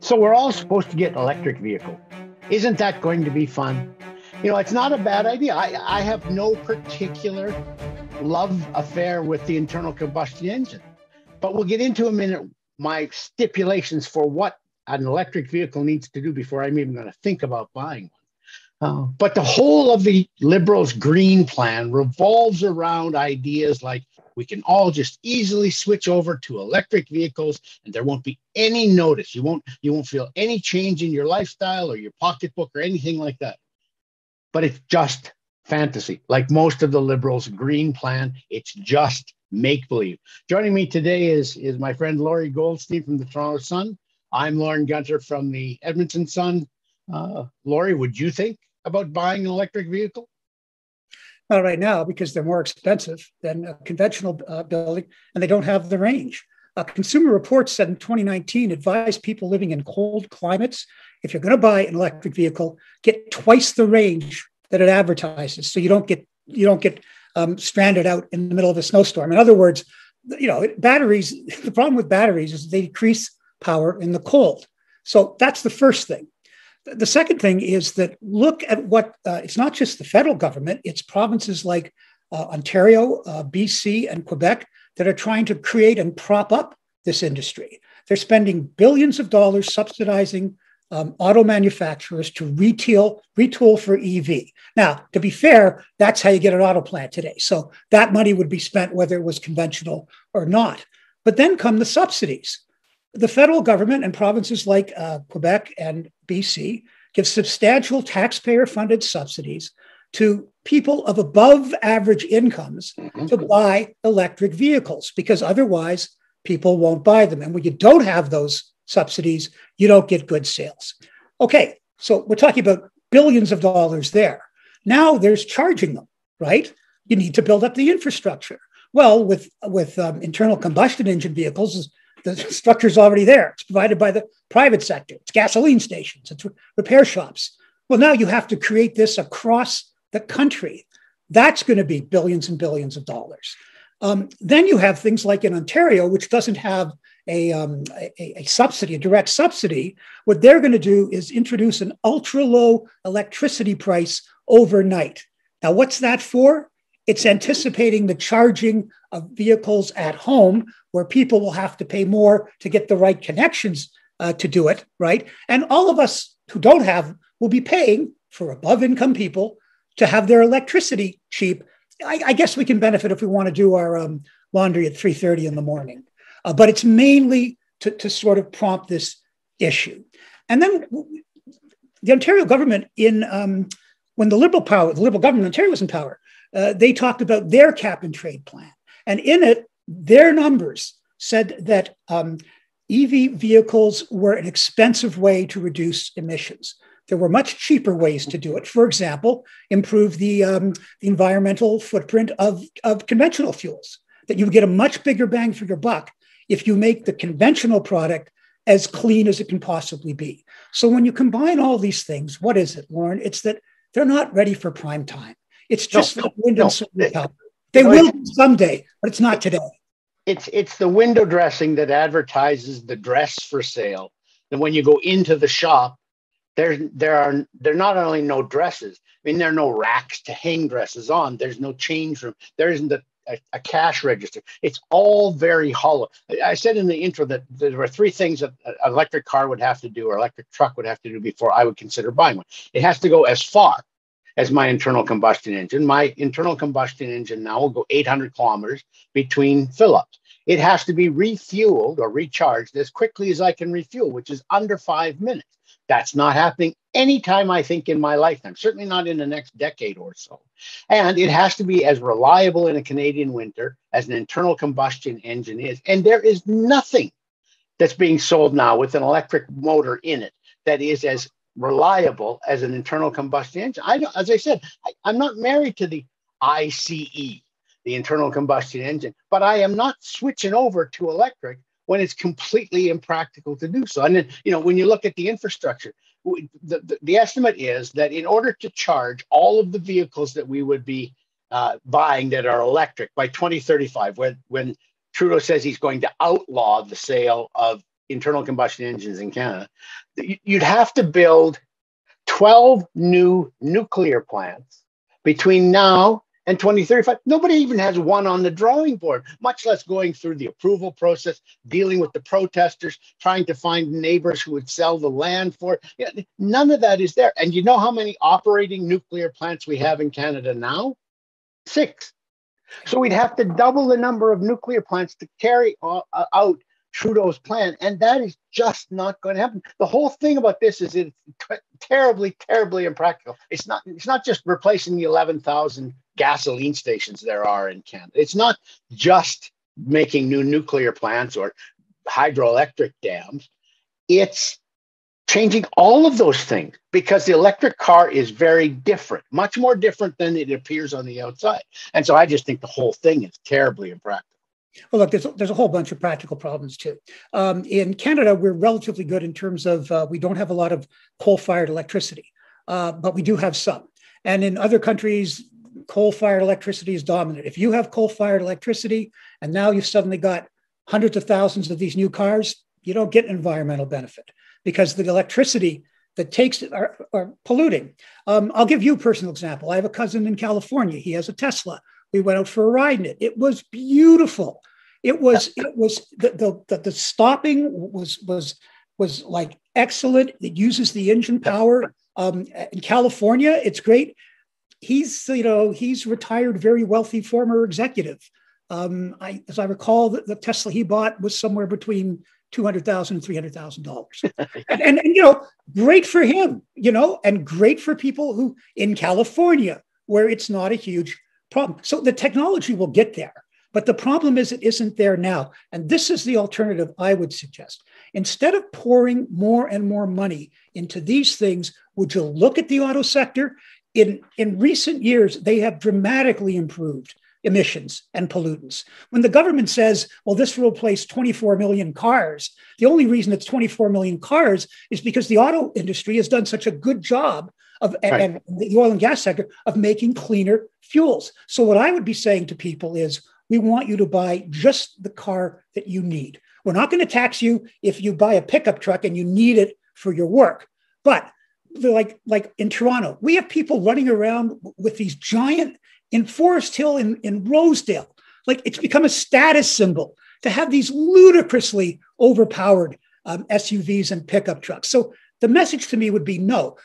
So we're all supposed to get an electric vehicle. Isn't that going to be fun? It's not a bad idea. I have no particular love affair with the internal combustion engine, but we'll get into a minute my stipulations for what an electric vehicle needs to do before I'm even going to think about buying one. But the whole of the Liberals' green plan revolves around ideas like we can all just easily switch over to electric vehicles and there won't be any notice. You won't feel any change in your lifestyle or your pocketbook or anything like that. But it's just fantasy. Like most of the Liberals' green plan, it's just make-believe. Joining me today is my friend Lorrie Goldstein from the Toronto Sun. I'm Lorne Gunter from the Edmonton Sun. Lorrie, would you think about buying an electric vehicle? Not right now, because they're more expensive than a conventional building, and they don't have the range. Consumer Reports said in 2019 advised people living in cold climates, if you're going to buy an electric vehicle, get twice the range that it advertises, so you don't get stranded out in the middle of a snowstorm. In other words, batteries. The problem with batteries is they decrease power in the cold. So that's the first thing. The second thing is that look at what, it's not just the federal government, it's provinces like Ontario, BC, and Quebec that are trying to create and prop up this industry. They're spending billions of dollars subsidizing auto manufacturers to retool for EV. Now, to be fair, that's how you get an auto plant today. So that money would be spent whether it was conventional or not. But then come the subsidies. The federal government and provinces like Quebec and BC give substantial taxpayer-funded subsidies to people of above average incomes to buy electric vehicles, because otherwise people won't buy them. And when you don't have those subsidies, you don't get good sales. Okay, so we're talking about billions of dollars there. Now there's charging them, right? You need to build up the infrastructure. Well, with internal combustion engine vehicles, the structure's already there. It's provided by the private sector. It's gasoline stations. It's repair shops. Well, now you have to create this across the country. That's going to be billions and billions of dollars. Then you have things like in Ontario, which doesn't have a subsidy, a direct subsidy. What they're going to do is introduce an ultra-low electricity price overnight. Now, what's that for? It's anticipating the charging of vehicles at home, where people will have to pay more to get the right connections to do it, right? And all of us who don't have will be paying for above income people to have their electricity cheap. I guess we can benefit if we want to do our laundry at 3:30 in the morning. But it's mainly to sort of prompt this issue. And then the Ontario government, when the Liberal government in Ontario was in power, they talked about their cap and trade plan. And in it, their numbers said that EV vehicles were an expensive way to reduce emissions. There were much cheaper ways to do it. For example, improve the environmental footprint of conventional fuels, that you would get a much bigger bang for your buck if you make the conventional product as clean as it can possibly be. So when you combine all these things, what is it, Lorne? It's that they're not ready for prime time. It's just the wind and solar power. They will someday, but it's not today. It's the window dressing that advertises the dress for sale. And when you go into the shop, there are not only no dresses. I mean, there are no racks to hang dresses on. There's no change room. There isn't a cash register. It's all very hollow. I said in the intro that there were three things that an electric car would have to do, or electric truck would have to do before I would consider buying one. It has to go as far as my internal combustion engine. My internal combustion engine now will go 800 kilometers between fill-ups. It has to be refueled or recharged as quickly as I can refuel, which is under 5 minutes. That's not happening anytime, I think, in my lifetime, certainly not in the next decade or so. And it has to be as reliable in a Canadian winter as an internal combustion engine is. And there is nothing that's being sold now with an electric motor in it that is as reliable as an internal combustion engine. As I said, I'm not married to the ICE, the internal combustion engine, but I am not switching over to electric when it's completely impractical to do so. And then, when you look at the infrastructure, the estimate is that in order to charge all of the vehicles that we would be buying that are electric by 2035, when Trudeau says he's going to outlaw the sale of internal combustion engines in Canada, you'd have to build 12 new nuclear plants between now and 2035. Nobody even has one on the drawing board, much less going through the approval process, dealing with the protesters, trying to find neighbors who would sell the land for it. Yeah, none of that is there. And you know how many operating nuclear plants we have in Canada now? 6. So we'd have to double the number of nuclear plants to carry out Trudeau's plan, and that is just not going to happen. The whole thing about this is it's terribly, terribly impractical. It's not just replacing the 11,000 gasoline stations there are in Canada. It's not just making new nuclear plants or hydroelectric dams. It's changing all of those things, because the electric car is very different, much more different than it appears on the outside. And so I just think the whole thing is terribly impractical. Well, look, there's a whole bunch of practical problems too. In Canada, we're relatively good in terms of we don't have a lot of coal-fired electricity, but we do have some. And in other countries, coal-fired electricity is dominant. If you have coal-fired electricity and now you've suddenly got hundreds of thousands of these new cars, you don't get an environmental benefit because the electricity that takes it are polluting. I'll give you a personal example. I have a cousin in California. He has a Tesla. We went out for a ride in it. It was beautiful. It was the stopping was like excellent. It uses the engine power. In California, it's great. He's retired, very wealthy former executive. As I recall, the Tesla he bought was somewhere between $200,000 and $300,000. And great for him, and great for people who in California, where it's not a huge problem. So the technology will get there, but the problem is it isn't there now. And this is the alternative I would suggest. Instead of pouring more and more money into these things, would you look at the auto sector? In recent years, they have dramatically improved emissions and pollutants. When the government says, well, this will replace 24 million cars, the only reason it's 24 million cars is because the auto industry has done such a good job and the oil and gas sector of making cleaner fuels. So what I would be saying to people is, we want you to buy just the car that you need. We're not going to tax you if you buy a pickup truck and you need it for your work. But like in Toronto, we have people running around with these giant, in Forest Hill, in Rosedale, like it's become a status symbol to have these ludicrously overpowered SUVs and pickup trucks. So the message to me would be no.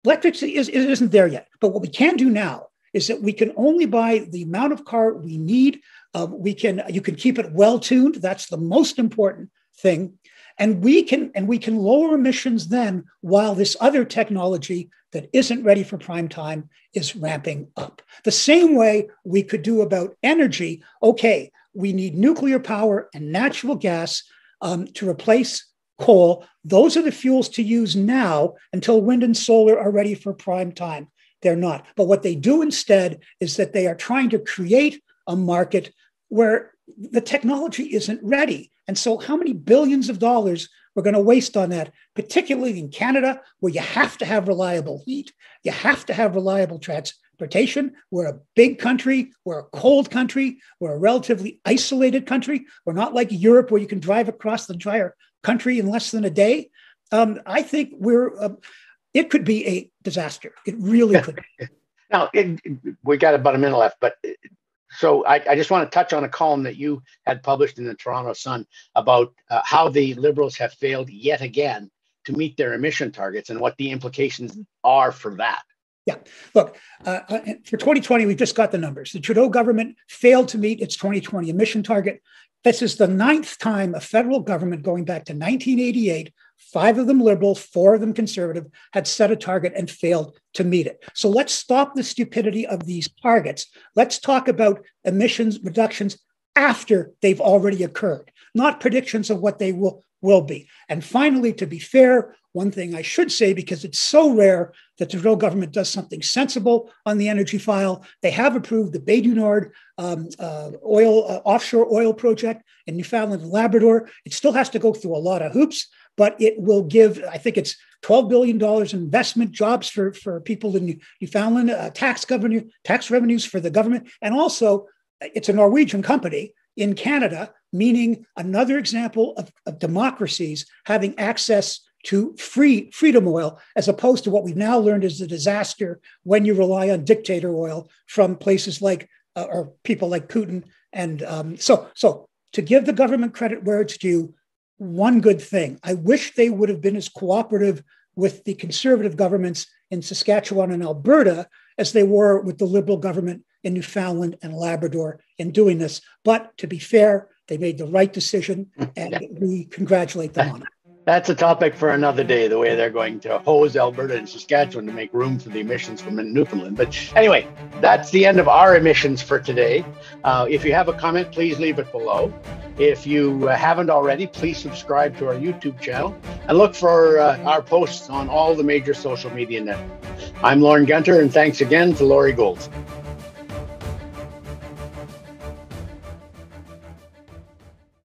Electricity isn't there yet. But what we can do now is that we can only buy the amount of car we need. You can keep it well tuned. That's the most important thing. And we can lower emissions then while this other technology that isn't ready for prime time is ramping up. The same way we could do about energy. Okay, we need nuclear power and natural gas to replace coal. Those are the fuels to use now until wind and solar are ready for prime time. They're not. But what they do instead is that they are trying to create a market where the technology isn't ready. And so how many billions of dollars we're going to waste on that, particularly in Canada, where you have to have reliable heat, you have to have reliable transportation. We're a big country, we're a cold country, we're a relatively isolated country. We're not like Europe where you can drive across the entire country in less than a day. I think it could be a disaster. It really could be. Now, we got about a minute left, but so I just want to touch on a column that you had published in the Toronto Sun about how the Liberals have failed yet again to meet their emission targets and what the implications are for that. Yeah, look, for 2020, we've just got the numbers. The Trudeau government failed to meet its 2020 emission target. This is the 9th time a federal government, going back to 1988, 5 of them Liberal, 4 of them Conservative, had set a target and failed to meet it. So let's stop the stupidity of these targets. Let's talk about emissions reductions after they've already occurred, not predictions of what they will be. And finally, to be fair, one thing I should say, because it's so rare that the Trudeau government does something sensible on the energy file, they have approved the Bay du Nord offshore oil project in Newfoundland and Labrador. It still has to go through a lot of hoops, but it will give, I think it's $12 billion in investment, jobs for people in Newfoundland, tax revenues for the government. And also, it's a Norwegian company in Canada meaning another example of democracies having access to freedom oil, as opposed to what we've now learned is the disaster when you rely on dictator oil from places like, or people like Putin. And so to give the government credit where it's due, one good thing, I wish they would have been as cooperative with the conservative governments in Saskatchewan and Alberta as they were with the Liberal government in Newfoundland and Labrador in doing this. But to be fair, they made the right decision, and we congratulate them on it. That's a topic for another day, the way they're going to hose Alberta and Saskatchewan to make room for the emissions from Newfoundland. But anyway, that's the end of our emissions for today. If you have a comment, please leave it below. If you haven't already, please subscribe to our YouTube channel and look for our posts on all the major social media networks. I'm Lorne Gunter, and thanks again to Lorrie Goldstein.